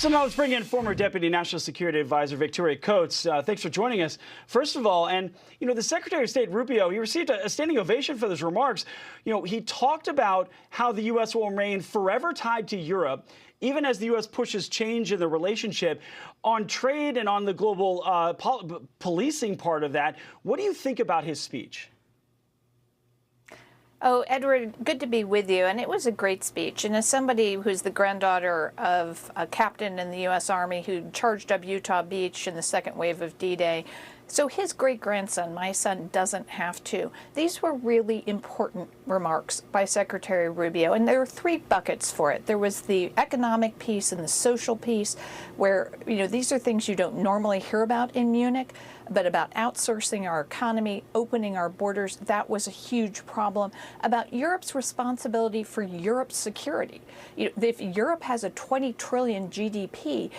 So now let's bring in former Deputy National Security Advisor Victoria Coates. Thanks for joining us. First of all, and the Secretary of State Rubio, he received a standing ovation for those remarks. He talked about how the U.S. will remain forever tied to Europe, even as the U.S. pushes change in the relationship on trade and on the global policing part of that. What do you think about his speech? Oh, Edward, good to be with you. And it was a great speech. And as somebody who's the granddaughter of a captain in the U.S. Army who charged up Utah Beach in the second wave of D-Day, so his great-grandson, my son, doesn't have to. These were really important remarks by Secretary Rubio, and there were three buckets for it. There was the economic piece and the social piece, where, these are things you don't normally hear about in Munich, but about outsourcing our economy, opening our borders, that was a huge problem. About Europe's responsibility for Europe's security. If Europe has a 20 trillion GDP,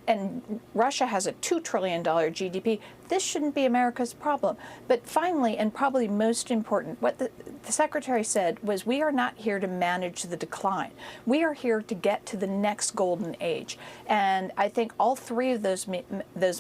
and Russia has a $2 trillion GDP, this shouldn't be America's problem. But finally, and probably most important, what the Secretary said was, we are not here to manage the decline. We are here to get to the next golden age. And I think all three of those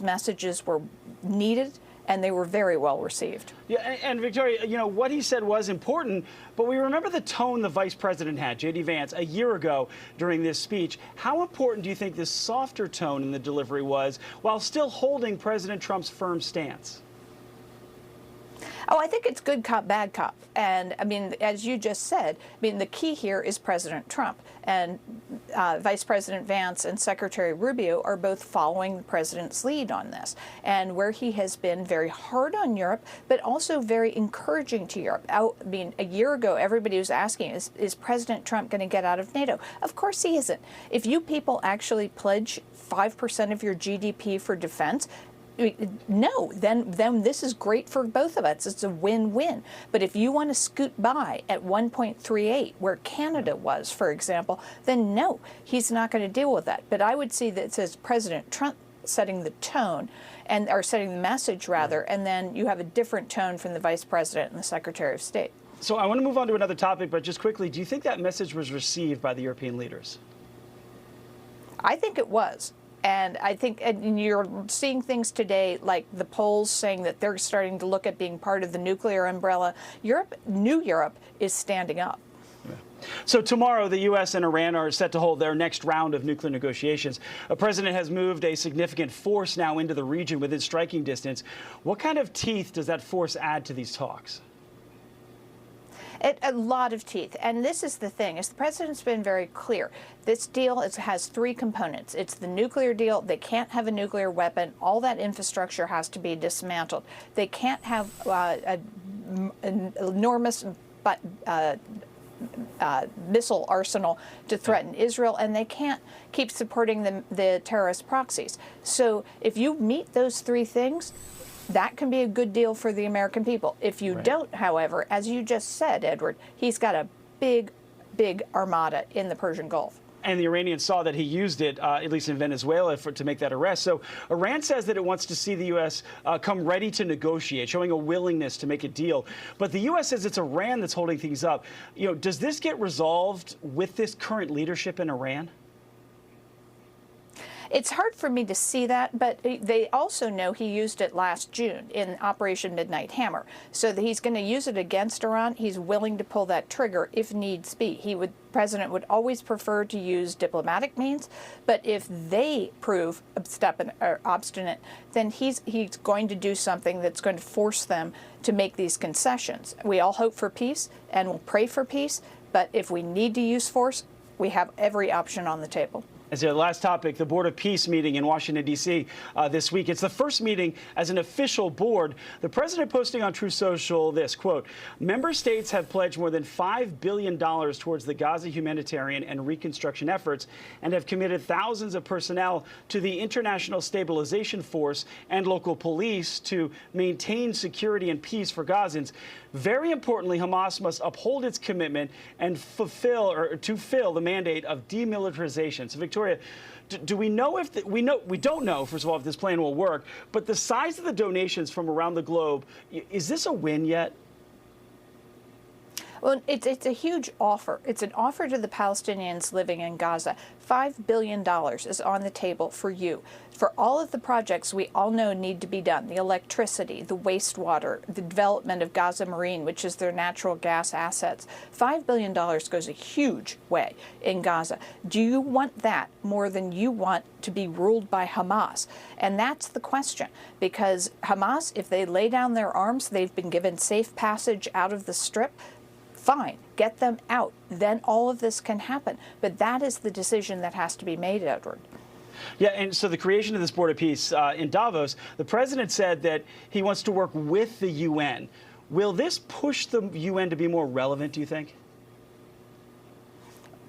messages were needed, and they were very well received. Yeah, and Victoria, what he said was important, but we remember the tone the vice president had, J.D. Vance, a year ago during this speech. How important do you think this softer tone in the delivery was, while still holding President Trump's firm stance? Oh, I think it's good cop, bad cop. And as you just said, the key here is President Trump. And Vice President Vance and Secretary Rubio are both following the president's lead on this. And where he has been very hard on Europe, but also very encouraging to Europe. A year ago, everybody was asking, is President Trump going to get out of NATO? Of course he isn't. If you people actually pledge 5% of your GDP for defense, no, then this is great for both of us. It's a win-win. But if you want to scoot by at 1.38, where Canada was, for example, then no, he's not going to deal with that. But I would see that it says President Trump setting the tone, or setting the message, rather, and then you have a different tone from the Vice President and the Secretary of State. So I want to move on to another topic, but just quickly, do you think that message was received by the European leaders? I think it was. And I think you're seeing things today like the Poles saying that they're starting to look at being part of the nuclear umbrella. New Europe is standing up. Yeah. So tomorrow, the U.S. and Iran are set to hold their next round of nuclear negotiations. A president has moved a significant force now into the region within striking distance. What kind of teeth does that force add to these talks? A lot of teeth. And this is the thing, is the president's been very clear. This deal has three components. It's the nuclear deal. They can't have a nuclear weapon. All that infrastructure has to be dismantled. They can't have an enormous missile arsenal to threaten Israel, and they can't keep supporting the terrorist proxies. So if you meet those three things, that can be a good deal for the American people. If you don't, however, as you just said, Edward, he's got a big, big armada in the Persian Gulf. And the Iranians saw that he used it, at least in Venezuela, to make that arrest. So Iran says that it wants to see the U.S. Come ready to negotiate, showing a willingness to make a deal. But the U.S. says it's Iran that's holding things up. Does this get resolved with this current leadership in Iran? It's hard for me to see that, but they also know he used it last June in Operation Midnight Hammer. So that he's going to use it against Iran. He's willing to pull that trigger if needs be. President would always prefer to use diplomatic means, but if they prove obstinate, then he's going to do something that's going to force them to make these concessions. We all hope for peace and we'll pray for peace, but if we need to use force, we have every option on the table. As the last topic, the Board of Peace meeting in Washington, D.C. This week. It's the first meeting as an official board. The president posting on Truth Social this, quote, member states have pledged more than $5 billion towards the Gaza humanitarian and reconstruction efforts and have committed thousands of personnel to the International Stabilization Force and local police to maintain security and peace for Gazans. Very importantly, Hamas must uphold its commitment and fulfill the mandate of demilitarization. So, Victoria, do we know if we don't know, first of all, if this plan will work, but the size of the donations from around the globe, is this a win yet? Well, it's a huge offer. It's an offer to the Palestinians living in Gaza. $5 billion is on the table for you. For all of the projects we all know need to be done, the electricity, the wastewater, the development of Gaza Marine, which is their natural gas assets, $5 billion goes a huge way in Gaza. Do you want that more than you want to be ruled by Hamas? And that's the question, because Hamas, if they lay down their arms, they've been given safe passage out of the Strip. Fine, get them out. Then all of this can happen. But that is the decision that has to be made, Edward. Yeah, and so the creation of this Board of Peace in Davos, the president said that he wants to work with the UN. Will this push the UN to be more relevant, do you think?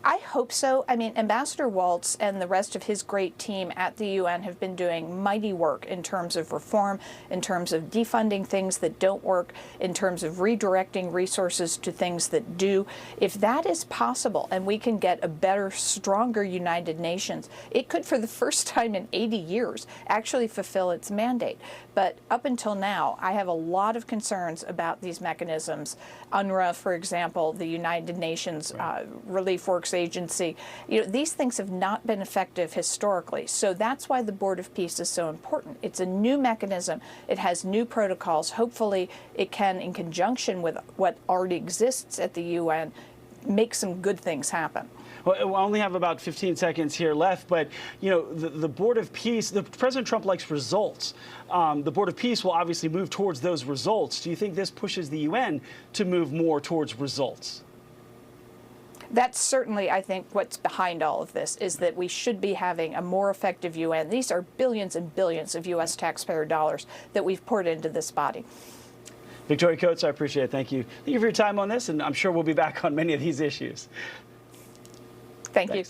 I hope so. I mean, Ambassador Waltz and the rest of his great team at the UN have been doing mighty work in terms of reform, in terms of defunding things that don't work, in terms of redirecting resources to things that do. If that is possible and we can get a better, stronger United Nations, it could, for the first time in 80 years, actually fulfill its mandate. But up until now, I have a lot of concerns about these mechanisms. UNRWA, for example, the United Nations Relief Works Agency, these things have not been effective historically. So that's why the Board of Peace is so important. It's a new mechanism. It has new protocols. Hopefully it can, in conjunction with what already exists at the UN, make some good things happen. Well, we only have about 15 seconds here left, but, the Board of Peace, President Trump likes results. The Board of Peace will obviously move towards those results. Do you think this pushes the UN to move more towards results? That's certainly, I think, what's behind all of this, is that we should be having a more effective UN. These are billions and billions of U.S. taxpayer dollars that we've poured into this body. Victoria Coates, I appreciate it. Thank you. Thank you for your time on this, and I'm sure we'll be back on many of these issues. Thank you.